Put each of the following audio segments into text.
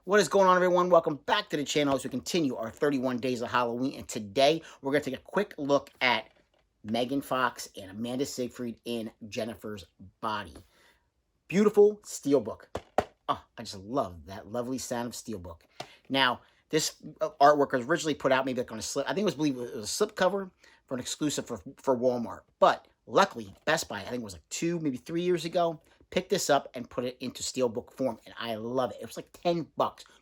What is going on, everyone? Welcome back to the channel as we continue our 31 Days of Halloween. And today we're going to take a quick look at Megan Fox and Amanda Seyfried in Jennifer's Body. Beautiful steelbook. Oh, I just love that lovely sound of steelbook. Now, this artwork was originally put out maybe like on a slip. I think it was a slip cover for an exclusive for Walmart. But luckily, Best Buy, I think it was like 2, maybe 3 years ago, picked this up and put it into steelbook form, and I love it. It was like $10.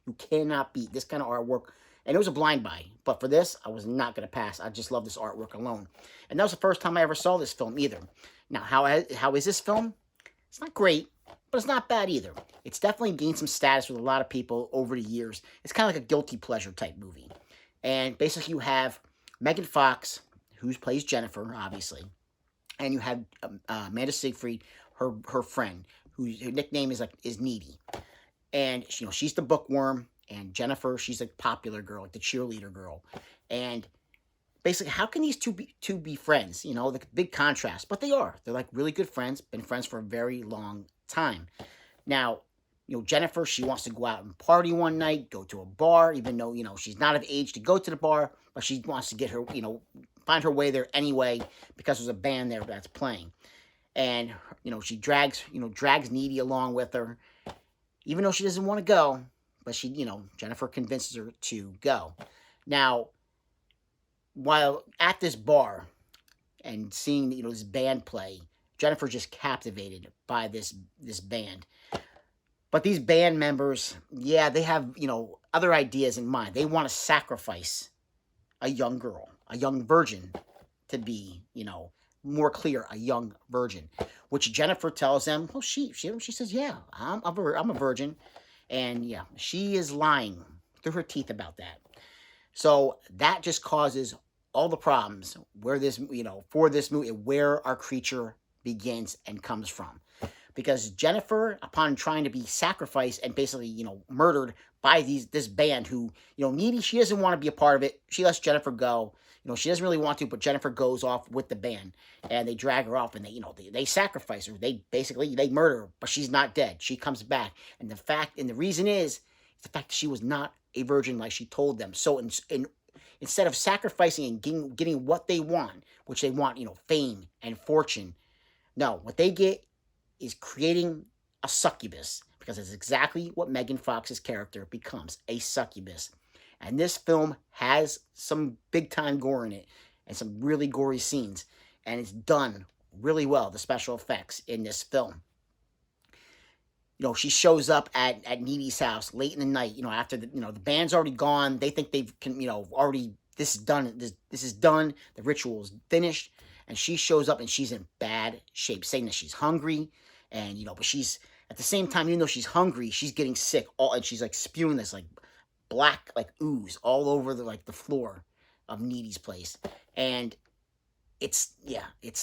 You cannot beat this kind of artwork. And it was a blind buy. But for this, I was not going to pass. I just love this artwork alone. And that was the first time I ever saw this film either. Now, how is this film? It's not great, but it's not bad either. It's definitely gained some status with a lot of people over the years. It's kind of like a guilty pleasure type movie. And basically you have Megan Fox, who plays Jennifer, obviously. And you have Amanda Seyfried, her friend, whose nickname is Needy. And she's the bookworm, and Jennifer, she's a popular girl, like the cheerleader girl. And basically, how can these two be friends? The big contrast, but they are. They're like really good friends, been friends for a very long time. Now, Jennifer, she wants to go out and party one night, go to a bar, even though, she's not of age to go to the bar, but she wants to get her, find her way there anyway, because there's a band there that's playing. And, she drags Needy along with her, even though she doesn't want to go, but Jennifer convinces her to go. Now, while at this bar and seeing, this band play, Jennifer's just captivated by this band. But these band members, yeah, they have, other ideas in mind. They want to sacrifice a young girl, a young virgin, to be, more clear, a young virgin, which Jennifer tells them, well, she says, yeah, I'm a virgin. And yeah, she is lying through her teeth about that. So that just causes all the problems where this, for this movie, where our creature begins and comes from. Because Jennifer, upon trying to be sacrificed and basically, murdered by this band who, Needy, she doesn't want to be a part of it. She lets Jennifer go. She doesn't really want to, but Jennifer goes off with the band, and they drag her off, and they sacrifice her. They murder her, but she's not dead. She comes back, and the reason is the fact that she was not a virgin like she told them. So instead of sacrificing and getting what they want, which they want, fame and fortune, no, what they get is creating a succubus, because it's exactly what Megan Fox's character becomes, a succubus. And this film has some big-time gore in it and some really gory scenes. And it's done really well, the special effects in this film. She shows up at Needy's house late in the night, after the band's already gone. They think already, this is done. This is done. The ritual is finished. And she shows up and she's in bad shape, saying that she's hungry. And, but she's, at the same time, even though she's hungry, she's getting sick. And she's like spewing this black ooze all over the floor of Needy's place. And it's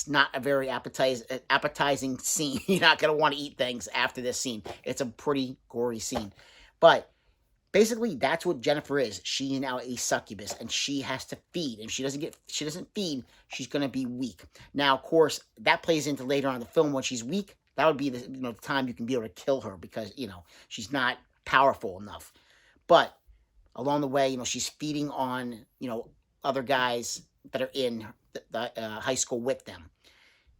not a very appetizing scene. You're not going to want to eat things after this scene. It's a pretty gory scene. But basically, that's what Jennifer is. She is now a succubus, and she has to feed. And if she doesn't feed, she's going to be weak. Now, of course, that plays into later on in the film when she's weak. That would be the time you can be able to kill her, because she's not powerful enough. But along the way, she's feeding on other guys that are in the high school with them.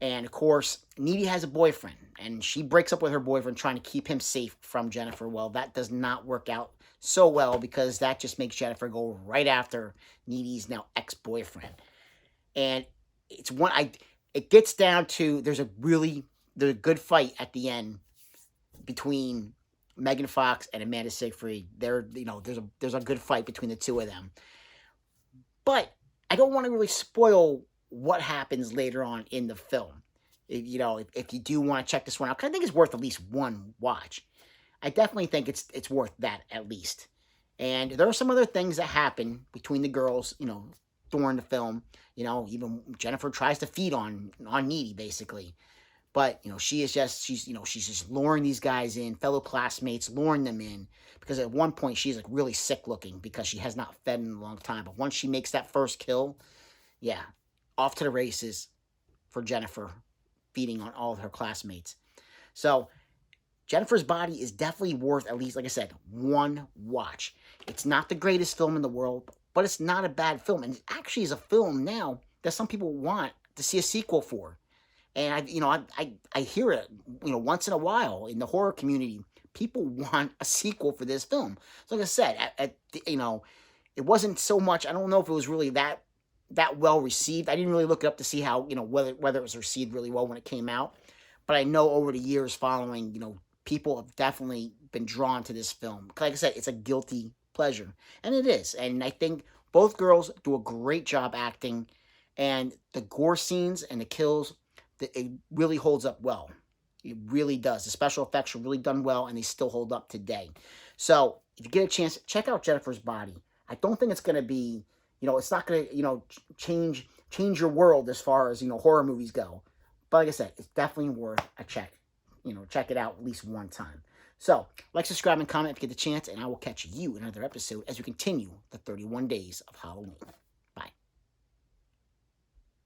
And of course, Needy has a boyfriend, and she breaks up with her boyfriend trying to keep him safe from Jennifer. Well, that does not work out so well, because that just makes Jennifer go right after Needy's now ex-boyfriend. And it gets down to, there's a good fight at the end between Megan Fox and Amanda Seyfried. There's a good fight between the two of them. But I don't want to really spoil what happens later on in the film. If you do want to check this one out, because I think it's worth at least one watch. I definitely think it's worth that at least. And there are some other things that happen between the girls, during the film. Even Jennifer tries to feed on Needy, basically. But, she's just luring these guys in, fellow classmates, luring them in. Because at one point, she's really sick looking because she has not fed in a long time. But once she makes that first kill, yeah, off to the races for Jennifer, feeding on all of her classmates. So Jennifer's Body is definitely worth, at least, like I said, one watch. It's not the greatest film in the world, but it's not a bad film. And it actually is a film now that some people want to see a sequel for. And I hear it, once in a while in the horror community. People want a sequel for this film. So like I said, it wasn't so much. I don't know if it was really that well received. I didn't really look it up to see how, whether it was received really well when it came out. But I know over the years following, people have definitely been drawn to this film. Like I said, it's a guilty pleasure, and it is. And I think both girls do a great job acting, and the gore scenes and the kills, it really holds up well. It really does. The special effects are really done well, and they still hold up today. So if you get a chance, check out Jennifer's Body. I don't think it's going to be, it's not going to, change your world as far as, horror movies go. But like I said, it's definitely worth a check. Check it out at least one time. So, like, subscribe, and comment if you get the chance, and I will catch you in another episode as we continue the 31 days of Halloween.